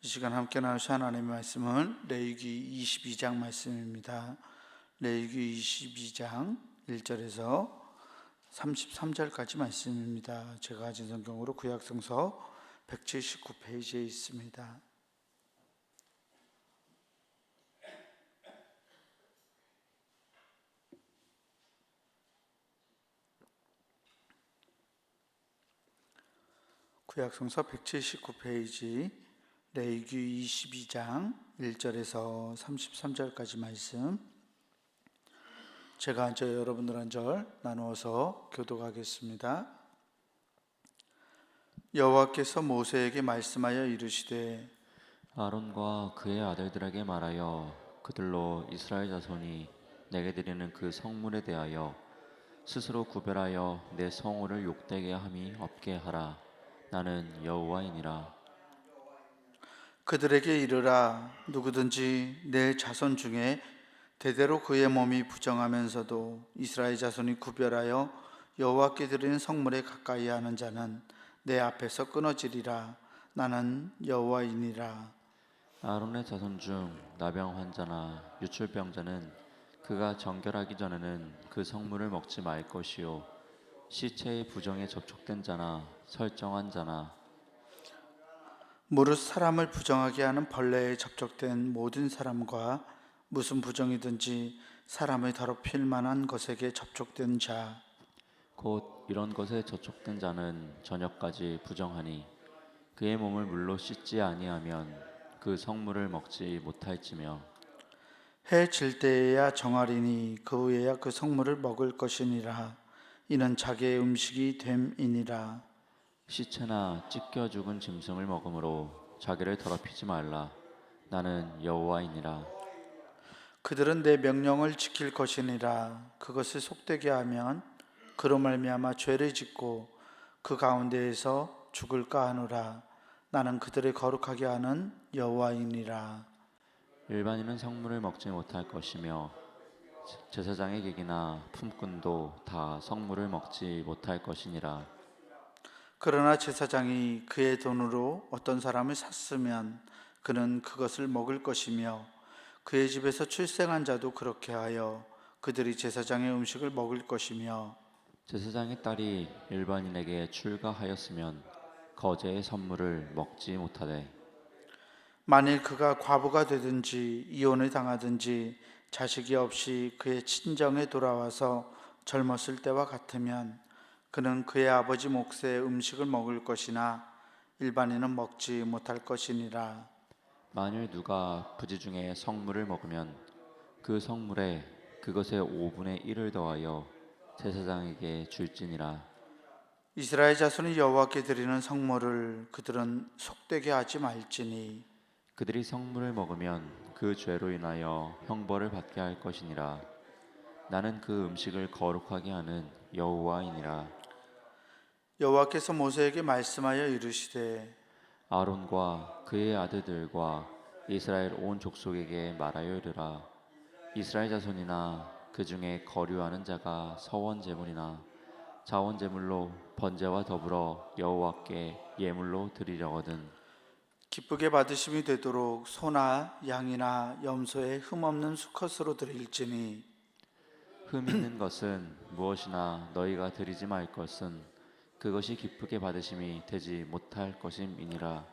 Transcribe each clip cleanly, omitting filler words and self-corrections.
이 시간 함께 나누실 하나님의 말씀은 레위기 22장 말씀입니다. 레위기 22장 1절에서 33절까지 말씀입니다. 제가 가진 성경으로 구약성서 179페이지에 있습니다. 구약성서 179페이지 레위기 22장 1절에서 33절까지 말씀, 제가 한 절 여러분들 한 절 나누어서 교독하겠습니다. 여호와께서 모세에게 말씀하여 이르시되 아론과 그의 아들들에게 말하여 그들로 이스라엘 자손이 내게 드리는 그 성물에 대하여 스스로 구별하여 내 성호를 욕되게 함이 없게 하라. 나는 여호와이니라. 그들에게 이르라. 누구든지 내 자손 중에 대대로 그의 몸이 부정하면서도 이스라엘 자손이 구별하여 여호와께 드리는 성물에 가까이 하는 자는 내 앞에서 끊어지리라. 나는 여호와이니라. 아론의 자손 중 나병 환자나 유출병자는 그가 정결하기 전에는 그 성물을 먹지 말 것이요, 시체의 부정에 접촉된 자나 설정한 자나 무릇 사람을 부정하게 하는 벌레에 접촉된 모든 사람과 무슨 부정이든지 사람을 더럽힐 만한 것에게 접촉된 자, 곧 이런 것에 저촉된 자는 저녁까지 부정하니 그의 몸을 물로 씻지 아니하면 그 성물을 먹지 못할지며, 해 질 때에야 정하리니 그 후에야 그 성물을 먹을 것이니라. 이는 자기의 음식이 됨이니라. 시체나 찢겨 죽은 짐승을 먹음으로 자기를 더럽히지 말라. 나는 여호와이니라. 그들은 내 명령을 지킬 것이니라. 그것을 속되게 하면 그로 말미암아 죄를 짓고 그 가운데에서 죽을까 하노라. 나는 그들을 거룩하게 하는 여호와이니라. 일반인은 성물을 먹지 못할 것이며 제사장의 객이나 품꾼도 다 성물을 먹지 못할 것이니라. 그러나 제사장이 그의 돈으로 어떤 사람을 샀으면 그는 그것을 먹을 것이며 그의 집에서 출생한 자도 그렇게 하여 그들이 제사장의 음식을 먹을 것이며, 제사장의 딸이 일반인에게 출가하였으면 거제의 선물을 먹지 못하되, 만일 그가 과부가 되든지 이혼을 당하든지 자식이 없이 그의 친정에 돌아와서 젊었을 때와 같으면 그는 그의 아버지 몫의 음식을 먹을 것이나 일반인은 먹지 못할 것이니라. 만일 누가 부지 중에 성물을 먹으면 그 성물에 그것의 5분의 1을 더하여 제사장에게 줄지니라. 이스라엘 자손이 여호와께 드리는 성물을 그들은 속되게 하지 말지니 그들이 성물을 먹으면 그 죄로 인하여 형벌을 받게 할 것이니라. 나는 그 음식을 거룩하게 하는 여호와이니라. 여호와께서 모세에게 말씀하여 이르시되 아론과 그의 아들들과 이스라엘 온 족속에게 말하여 이르라. 이스라엘 자손이나 그 중에 거류하는 자가 서원 제물이나 자원 제물로 번제와 더불어 여호와께 예물로 드리려거든 기쁘게 받으심이 되도록 소나 양이나 염소의 흠없는 수컷으로 드릴지니, 흠 있는 것은 무엇이나 너희가 드리지 말 것은 그것이 기쁘게 받으심이 되지 못할 것임이니라.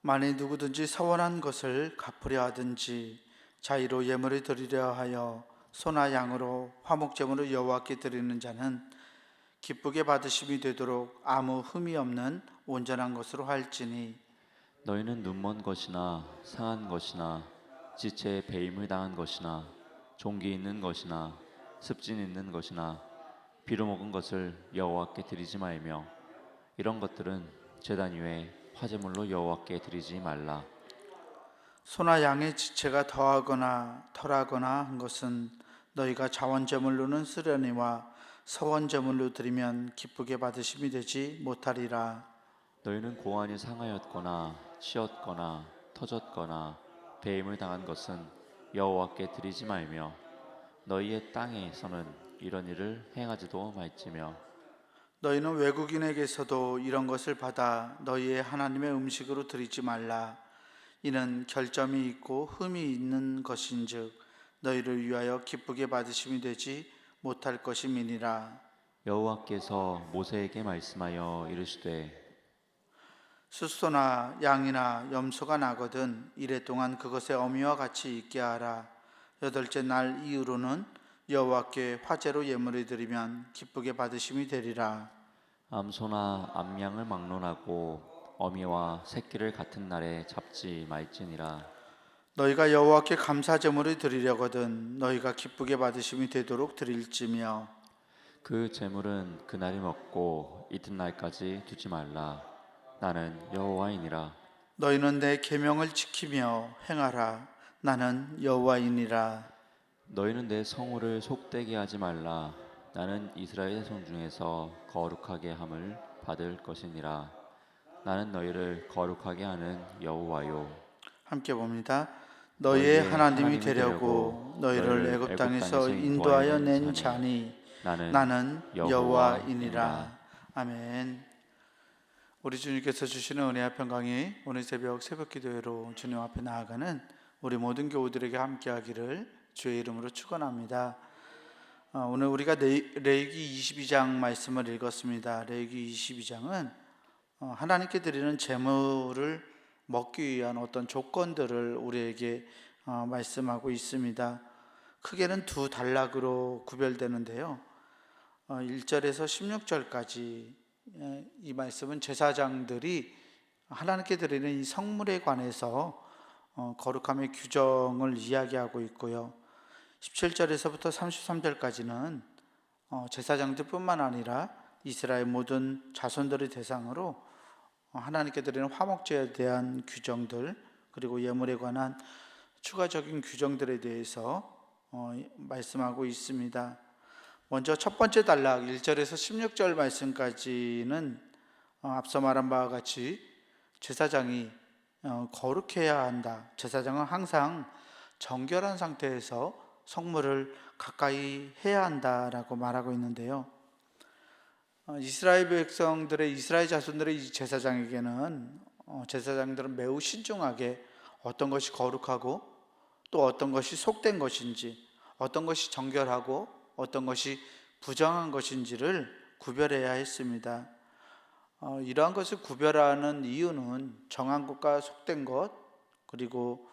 만일 누구든지 서원한 것을 갚으려 하든지 자의로 예물을 드리려 하여 소나 양으로 화목제물을 여호와께 드리는 자는 기쁘게 받으심이 되도록 아무 흠이 없는 온전한 것으로 할지니, 너희는 눈먼 것이나 상한 것이나 지체에 배임을 당한 것이나 종기 있는 것이나 습진 있는 것이나 비로 먹은 것을 여호와께 드리지 말며, 이런 것들은 제단 위에 화제물로 여호와께 드리지 말라. 소나 양의 지체가 더하거나 덜하거나 한 것은 너희가 자원제물로는 쓰려니와 서원제물로 드리면 기쁘게 받으심이 되지 못하리라. 너희는 고환이 상하였거나 치었거나 터졌거나 배임을 당한 것은 여호와께 드리지 말며, 너희의 땅에서는 이런 일을 행하지도 말지며, 너희는 외국인에게서도 이런 것을 받아 너희의 하나님의 음식으로 드리지 말라. 이는 결점이 있고 흠이 있는 것인즉 너희를 위하여 기쁘게 받으심이 되지 못할 것임이니라. 여호와께서 모세에게 말씀하여 이르시되 숫소나 양이나 염소가 나거든 이래 동안 그것의 어미와 같이 있게 하라. 여덟째 날 이후로는 여호와께 화제로 예물을 드리면 기쁘게 받으심이 되리라. 암소나 암양을 막론하고 어미와 새끼를 같은 날에 잡지 말지니라. 너희가 여호와께 감사 제물을 드리려거든 너희가 기쁘게 받으심이 되도록 드릴지며 그 제물은 그날이 먹고 이튿날까지 두지 말라. 나는 여호와이니라. 너희는 내 계명을 지키며 행하라. 나는 여호와이니라. 너희는 내 성호를 속되게 하지 말라. 나는 이스라엘 성 중에서 거룩하게 함을 받을 것이니라. 나는 너희를 거룩하게 하는 여호와요. 함께 봅니다. 너희의 하나님이 되려고 너희를 애굽 땅에서 인도하여 낸 자니 나는 여호와이니라. 아멘. 우리 주님께서 주시는 은혜와 평강이 오늘 새벽 기도회로 주님 앞에 나아가는 우리 모든 교우들에게 함께하기를 주의 이름으로 축원합니다. 오늘 우리가 레위기 22장 말씀을 읽었습니다. 레위기 22장은 하나님께 드리는 제물을 먹기 위한 어떤 조건들을 우리에게 말씀하고 있습니다. 크게는 두 단락으로 구별되는데요. 1절에서 16절까지 이 말씀은 제사장들이 하나님께 드리는 이 성물에 관해서 거룩함의 규정을 이야기하고 있고요. 17절에서부터 33절까지는 제사장들뿐만 아니라 이스라엘 모든 자손들의 대상으로 하나님께 드리는 화목제에 대한 규정들 그리고 예물에 관한 추가적인 규정들에 대해서 말씀하고 있습니다. 먼저 첫 번째 단락 1절에서 16절 말씀까지는 앞서 말한 바와 같이 제사장이 거룩해야 한다. 제사장은 항상 정결한 상태에서 성물을 가까이 해야 한다라고 말하고 있는데요. 이스라엘 백성들의 이스라엘 자손들의 이 제사장에게는 제사장들은 매우 신중하게 어떤 것이 거룩하고 또 어떤 것이 속된 것인지 어떤 것이 정결하고 어떤 것이 부정한 것인지를 구별해야 했습니다. 이러한 것을 구별하는 이유는 정한 것과 속된 것 그리고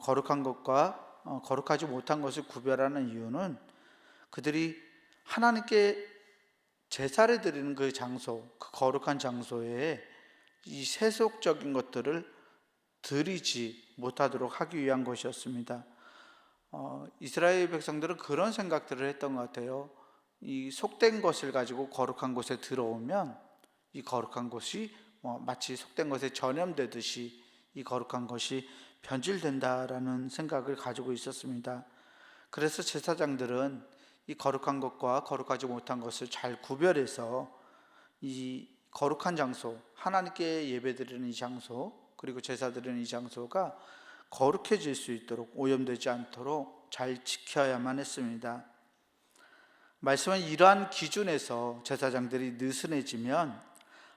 거룩한 것과 거룩하지 못한 것을 구별하는 이유는 그들이 하나님께 제사를 드리는 그 장소, 그 거룩한 장소에 이 세속적인 것들을 드리지 못하도록 하기 위한 것이었습니다. 이스라엘 백성들은 그런 생각들을 했던 것 같아요. 이 속된 것을 가지고 거룩한 곳에 들어오면 이 거룩한 곳이 마치 속된 것에 전염되듯이 이 거룩한 것이 변질된다라는 생각을 가지고 있었습니다. 그래서 제사장들은 이 거룩한 것과 거룩하지 못한 것을 잘 구별해서 이 거룩한 장소, 하나님께 예배드리는 이 장소, 그리고 제사드리는 이 장소가 거룩해질 수 있도록 오염되지 않도록 잘 지켜야만 했습니다. 말씀은 이러한 기준에서 제사장들이 느슨해지면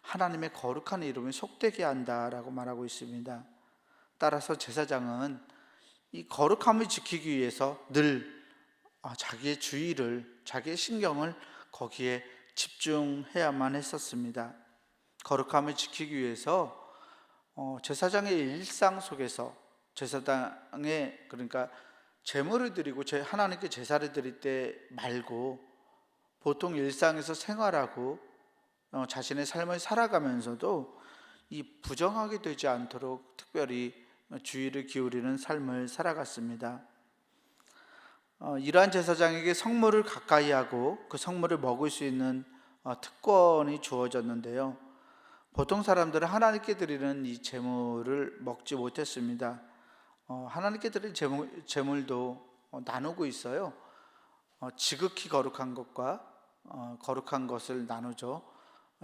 하나님의 거룩한 이름이 속되게 한다라고 말하고 있습니다. 따라서 제사장은 이 거룩함을 지키기 위해서 늘 자기의 주의를, 자기의 신경을 거기에 집중해야만 했었습니다. 거룩함을 지키기 위해서 제사장의 일상 속에서 제사장의 그러니까 제물을 드리고 하나님께 제사를 드릴 때 말고 보통 일상에서 생활하고 자신의 삶을 살아가면서도 이 부정하게 되지 않도록 특별히 주의를 기울이는 삶을 살아갔습니다. 이러한 제사장에게 성물을 가까이 하고 그 성물을 먹을 수 있는 특권이 주어졌는데요. 보통 사람들은 하나님께 드리는 이 제물을 먹지 못했습니다. 하나님께 드릴 제물도 나누고 있어요. 지극히 거룩한 것과 거룩한 것을 나누죠.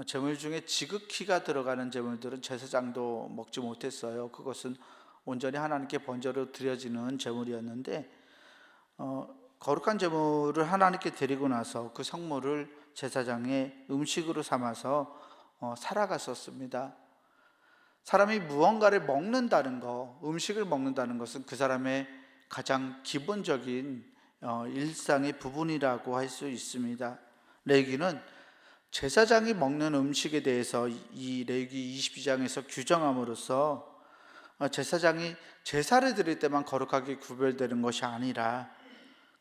제물 중에 지극히가 들어가는 제물들은 제사장도 먹지 못했어요. 그것은 온전히 하나님께 번제로 드려지는 제물이었는데 거룩한 제물을 하나님께 드리고 나서 그 성물을 제사장의 음식으로 삼아서 살아갔었습니다. 사람이 무언가를 먹는다는 거, 음식을 먹는다는 것은 그 사람의 가장 기본적인 일상의 부분이라고 할 수 있습니다. 레위기는 제사장이 먹는 음식에 대해서 이 레위기 22장에서 규정함으로써 제사장이 제사를 드릴 때만 거룩하게 구별되는 것이 아니라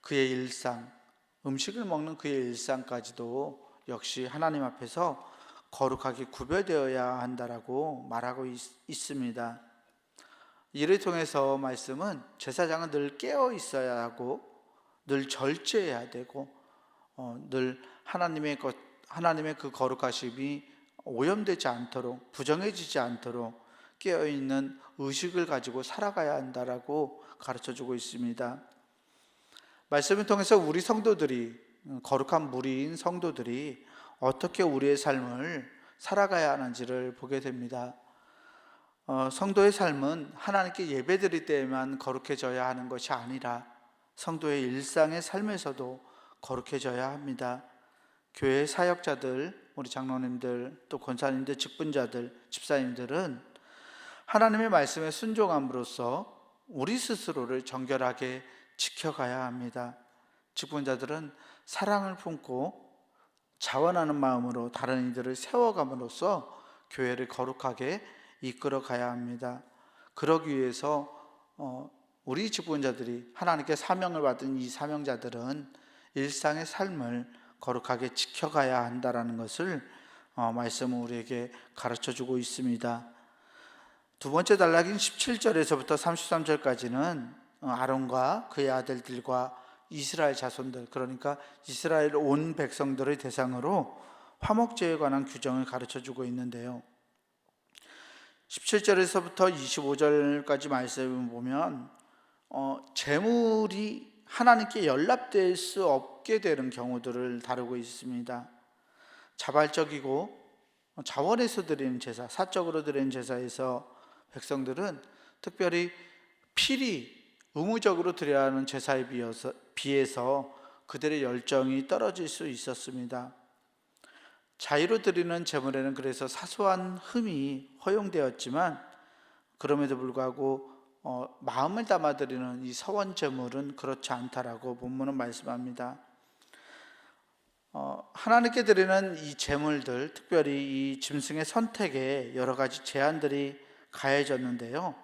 그의 일상, 음식을 먹는 그의 일상까지도 역시 하나님 앞에서 거룩하게 구별되어야 한다라고 말하고 있습니다. 이를 통해서 말씀은 제사장은 늘 깨어 있어야 하고 늘 절제해야 되고 늘 하나님의 그 거룩하심이 오염되지 않도록, 부정해지지 않도록 깨어있는 의식을 가지고 살아가야 한다라고 가르쳐주고 있습니다. 말씀을 통해서 우리 성도들이, 거룩한 무리인 성도들이 어떻게 우리의 삶을 살아가야 하는지를 보게 됩니다. 성도의 삶은 하나님께 예배드릴 때에만 거룩해져야 하는 것이 아니라 성도의 일상의 삶에서도 거룩해져야 합니다. 교회 사역자들, 우리 장로님들, 또 권사님들, 직분자들, 집사님들은 하나님의 말씀에 순종함으로써 우리 스스로를 정결하게 지켜가야 합니다. 직분자들은 사랑을 품고 자원하는 마음으로 다른 이들을 세워감으로써 교회를 거룩하게 이끌어 가야 합니다. 그러기 위해서 우리 직분자들이 하나님께 사명을 받은 이 사명자들은 일상의 삶을 거룩하게 지켜가야 한다는 것을 말씀은 우리에게 가르쳐주고 있습니다. 두 번째 단락인 17절에서부터 33절까지는 아론과 그의 아들들과 이스라엘 자손들, 그러니까 이스라엘 온 백성들의 대상으로 화목제에 관한 규정을 가르쳐주고 있는데요, 17절에서부터 25절까지 말씀을 보면 재물이 하나님께 연락될 수 없게 되는 경우들을 다루고 있습니다. 자발적이고 자원해서 드리는 제사, 사적으로 드리는 제사에서 백성들은 특별히 필히 의무적으로 드려야 하는 제사에 비해서 그들의 열정이 떨어질 수 있었습니다. 자유로 드리는 제물에는 그래서 사소한 흠이 허용되었지만 그럼에도 불구하고 마음을 담아 드리는 이 서원 제물은 그렇지 않다라고 본문은 말씀합니다. 하나님께 드리는 이 제물들, 특별히 이 짐승의 선택에 여러 가지 제한들이 가해졌는데요,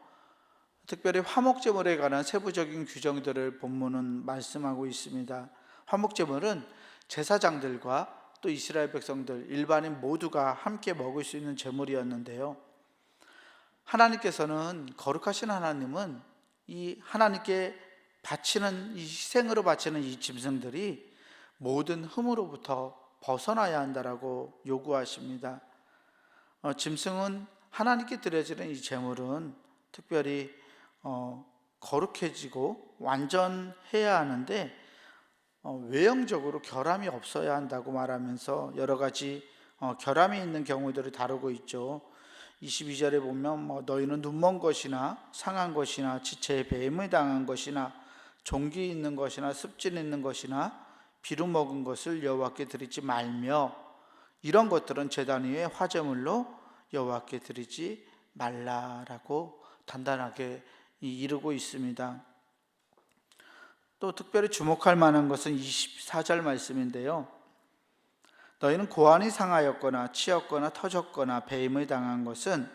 특별히 화목제물에 관한 세부적인 규정들을 본문은 말씀하고 있습니다. 화목제물은 제사장들과 또 이스라엘 백성들, 일반인 모두가 함께 먹을 수 있는 제물이었는데요, 하나님께서는, 거룩하신 하나님은 이 하나님께 바치는, 이 희생으로 바치는 이 짐승들이 모든 흠으로부터 벗어나야 한다라고 요구하십니다. 짐승은, 하나님께 드려지는 이 제물은 특별히 거룩해지고 완전해야 하는데 외형적으로 결함이 없어야 한다고 말하면서 여러 가지 결함이 있는 경우들을 다루고 있죠. 22절에 보면 너희는 눈먼 것이나 상한 것이나 지체에 배임을 당한 것이나 종기 있는 것이나 습진 있는 것이나 비루 먹은 것을 여호와께 드리지 말며, 이런 것들은 제단 위에 화제물로 여호와께 드리지 말라라고 단단하게 이르고 있습니다. 또 특별히 주목할 만한 것은 24절 말씀인데요, 너희는 고안이 상하였거나 치였거나 터졌거나 배임을 당한 것은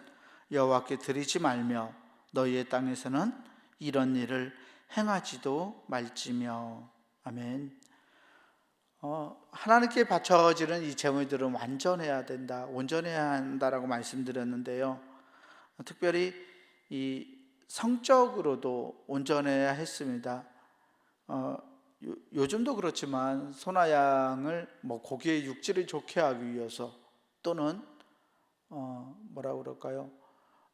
여호와께 드리지 말며 너희의 땅에서는 이런 일을 행하지도 말지며. 아멘. 하나님께 바쳐지는 이 제물들은 완전해야 된다, 온전해야 한다라고 말씀드렸는데요, 특별히 이 성적으로도 온전해야 했습니다. 요즘도 그렇지만 소나 양을 고기의 육질을 좋게 하기 위해서 또는 뭐라고 그럴까요?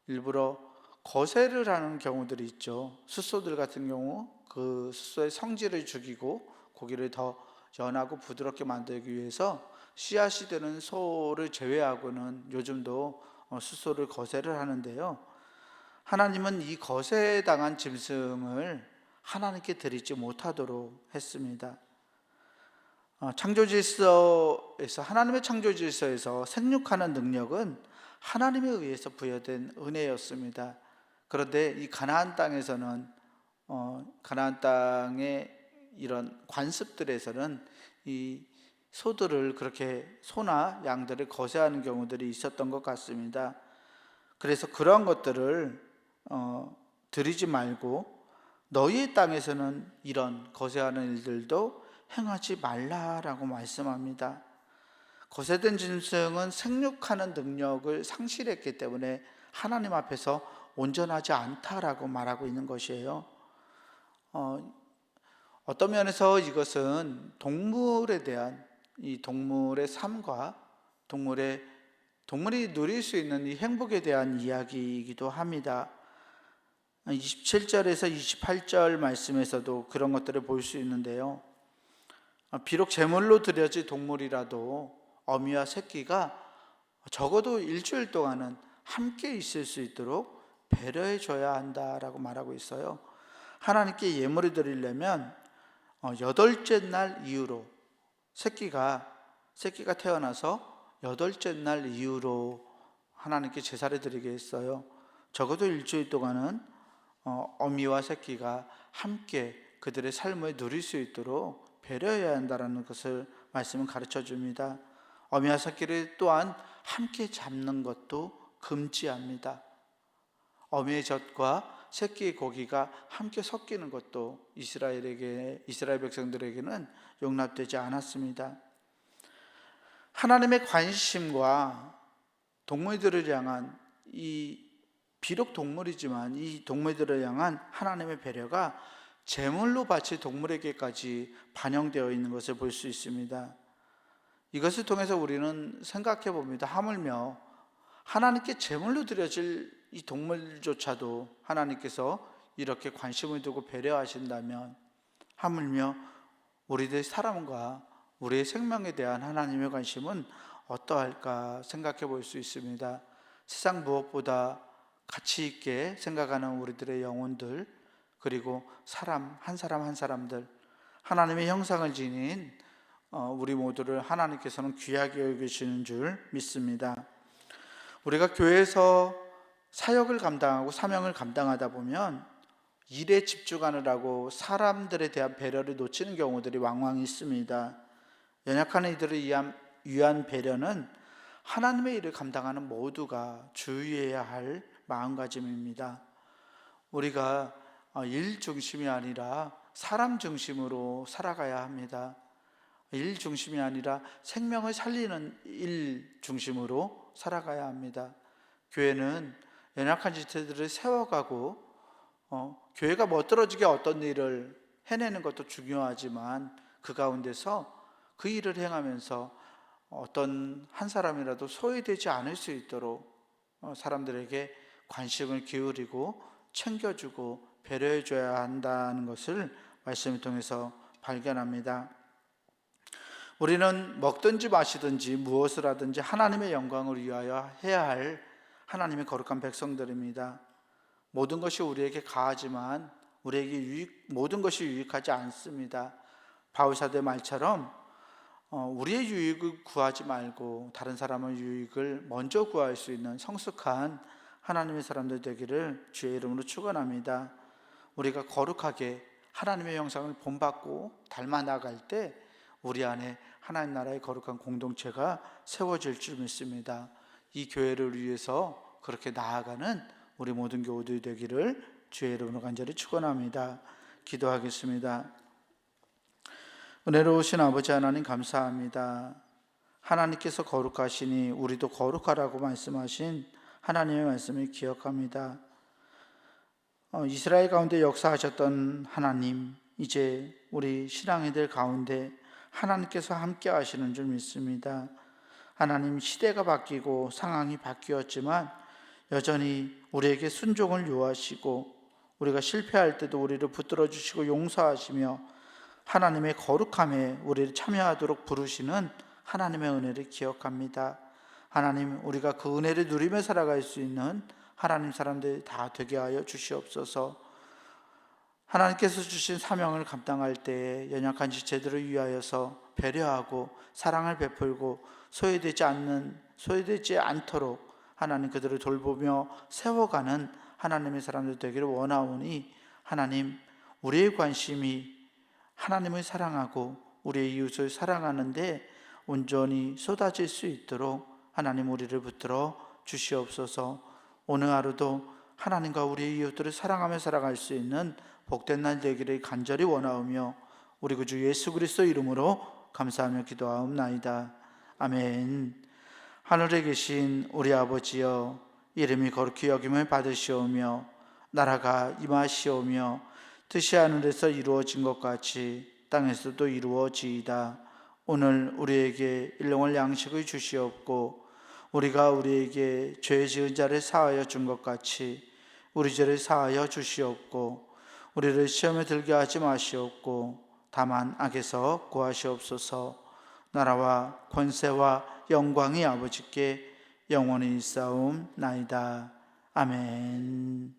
일부러 거세를 하는 경우들이 있죠. 숫소들 같은 경우 그 숫소의 성질을 죽이고 고기를 더 연하고 부드럽게 만들기 위해서 씨앗이 되는 소를 제외하고는 요즘도 숫소를 거세를 하는데요, 하나님은 이 거세당한 짐승을 하나님께 드리지 못하도록 했습니다. 창조 질서에서, 하나님의 창조 질서에서 생육하는 능력은 하나님에 의해서 부여된 은혜였습니다. 그런데 이 가나안 땅에서는 가나안 땅의 이런 관습들에서는 이 소들을 그렇게 소나 양들을 거세하는 경우들이 있었던 것 같습니다. 그래서 그러한 것들을 드리지 말고 너희의 땅에서는 이런 거세하는 일들도 행하지 말라라고 말씀합니다. 거세된 짐승은 생육하는 능력을 상실했기 때문에 하나님 앞에서 온전하지 않다라고 말하고 있는 것이에요. 어떤 면에서 이것은 동물에 대한 이 동물의 삶과 동물이 누릴 수 있는 이 행복에 대한 이야기이기도 합니다. 27절에서 28절 말씀에서도 그런 것들을 볼 수 있는데요. 비록 제물로 드려진 동물이라도 어미와 새끼가 적어도 일주일 동안은 함께 있을 수 있도록 배려해 줘야 한다라고 말하고 있어요. 하나님께 예물을 드리려면 여덟째 날 이후로 새끼가 태어나서 여덟째 날 이후로 하나님께 제사를 드리게 했어요. 적어도 일주일 동안은 어미와 새끼가 함께 그들의 삶을 누릴 수 있도록 배려해야 한다는 것을 말씀은 가르쳐 줍니다. 어미와 새끼를 또한 함께 잡는 것도 금지합니다. 어미의 젖과 새끼의 고기가 함께 섞이는 것도 이스라엘 백성들에게는 용납되지 않았습니다. 하나님의 관심과 동물들을 향한 비록 동물이지만 이 동물들을 향한 하나님의 배려가 제물로 바칠 동물에게까지 반영되어 있는 것을 볼 수 있습니다. 이것을 통해서 우리는 생각해 봅니다. 하물며 하나님께 제물로 드려질 이 동물조차도 하나님께서 이렇게 관심을 두고 배려하신다면 하물며 우리들 사람과 우리의 생명에 대한 하나님의 관심은 어떠할까 생각해 볼 수 있습니다. 세상 무엇보다 가치 있게 생각하는 우리들의 영혼들, 그리고 한 사람들, 하나님의 형상을 지닌 우리 모두를 하나님께서는 귀하게 여기시는 줄 믿습니다. 우리가 교회에서 사역을 감당하고 사명을 감당하다 보면 일에 집중하느라고 사람들에 대한 배려를 놓치는 경우들이 왕왕 있습니다. 연약한 이들을 위한 배려는 하나님의 일을 감당하는 모두가 주의해야 할 마음가짐입니다. 우리가 일 중심이 아니라 사람 중심으로 살아가야 합니다. 일 중심이 아니라 생명을 살리는 일 중심으로 살아가야 합니다. 교회는 연약한 지체들을 세워가고 교회가 멋들어지게 어떤 일을 해내는 것도 중요하지만 그 가운데서 그 일을 행하면서 어떤 한 사람이라도 소외되지 않을 수 있도록 사람들에게 관심을 기울이고 챙겨주고 배려해줘야 한다는 것을 말씀을 통해서 발견합니다. 우리는 먹든지 마시든지 무엇을 하든지 하나님의 영광을 위하여 해야 할 하나님의 거룩한 백성들입니다. 모든 것이 우리에게 가하지만 우리에게 모든 것이 유익하지 않습니다. 바울사도의 말처럼 우리의 유익을 구하지 말고 다른 사람의 유익을 먼저 구할 수 있는 성숙한 하나님의 사람들 되기를 주의 이름으로 축원합니다. 우리가 거룩하게 하나님의 형상을 본받고 닮아 나갈 때 우리 안에 하나님 나라의 거룩한 공동체가 세워질 줄 믿습니다. 이 교회를 위해서 그렇게 나아가는 우리 모든 교우들이 되기를 주의 이름으로 간절히 축원합니다. 기도하겠습니다. 은혜로우신 아버지 하나님 감사합니다. 하나님께서 거룩하시니 우리도 거룩하라고 말씀하신 하나님의 말씀을 기억합니다. 이스라엘 가운데 역사하셨던 하나님, 이제 우리 신앙인들 가운데 하나님께서 함께 하시는 줄 믿습니다. 하나님, 시대가 바뀌고 상황이 바뀌었지만 여전히 우리에게 순종을 요하시고 우리가 실패할 때도 우리를 붙들어 주시고 용서하시며 하나님의 거룩함에 우리를 참여하도록 부르시는 하나님의 은혜를 기억합니다. 하나님, 우리가 그 은혜를 누리며 살아갈 수 있는 하나님 사람들 다 되게 하여 주시옵소서. 하나님께서 주신 사명을 감당할 때에 연약한 지체들을 위하여서 배려하고 사랑을 베풀고 소외되지 않도록 하나님 그들을 돌보며 세워가는 하나님의 사람들 되기를 원하오니 하나님, 우리의 관심이 하나님을 사랑하고 우리의 이웃을 사랑하는데 온전히 쏟아질 수 있도록 하나님 우리를 붙들어 주시옵소서. 오늘 하루도 하나님과 우리의 이웃들을 사랑하며 살아갈 수 있는 복된 날 되기를 간절히 원하오며 우리 구주 예수 그리스도 이름으로 감사하며 기도하옵나이다. 아멘. 하늘에 계신 우리 아버지여, 이름이 거룩히 여김을 받으시오며 나라가 임하시오며 뜻이 하늘에서 이루어진 것 같이 땅에서도 이루어지이다. 오늘 우리에게 일용할 양식을 주시옵고 우리가 우리에게 죄 지은 자를 사하여 준 것 같이 우리 죄를 사하여 주시옵고 우리를 시험에 들게 하지 마시옵고 다만 악에서 구하시옵소서. 나라와 권세와 영광이 아버지께 영원히 있사옵나이다. 아멘.